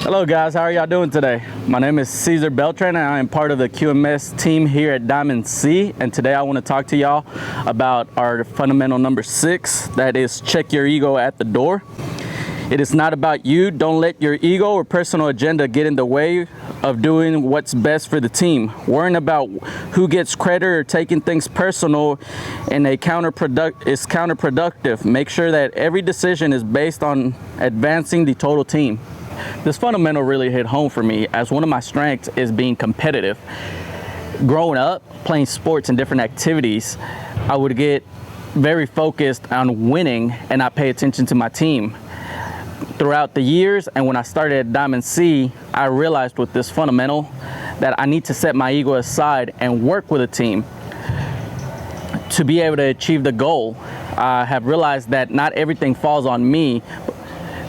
Hello guys, how are y'all doing today? My name is Cesar Beltran and I am part of the QMS team here at Diamond C, and today I want to talk to y'all about our fundamental number 6, that is check your ego at the door. It is not about you. Don't let your ego or personal agenda get in the way of doing what's best for the team. Worrying about who gets credit or taking things personal is counterproductive. Make sure that every decision is based on advancing the total team. This fundamental really hit home for me, as one of my strengths is being competitive. Growing up, playing sports and different activities, I would get very focused on winning and not pay attention to my team. Throughout the years, and when I started at Diamond C, I realized with this fundamental that I need to set my ego aside and work with a team to be able to achieve the goal. I have realized that not everything falls on me,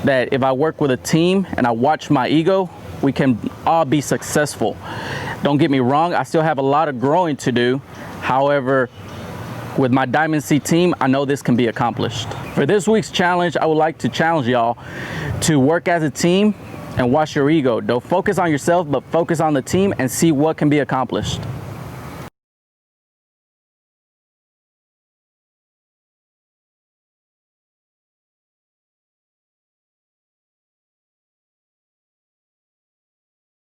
that if I work with a team and I watch my ego, we can all be successful. Don't get me wrong, I still have a lot of growing to do. However, with my Diamond C team, I know this can be accomplished. For this week's challenge, I would like to challenge y'all to work as a team and watch your ego. Don't focus on yourself, but focus on the team and see what can be accomplished.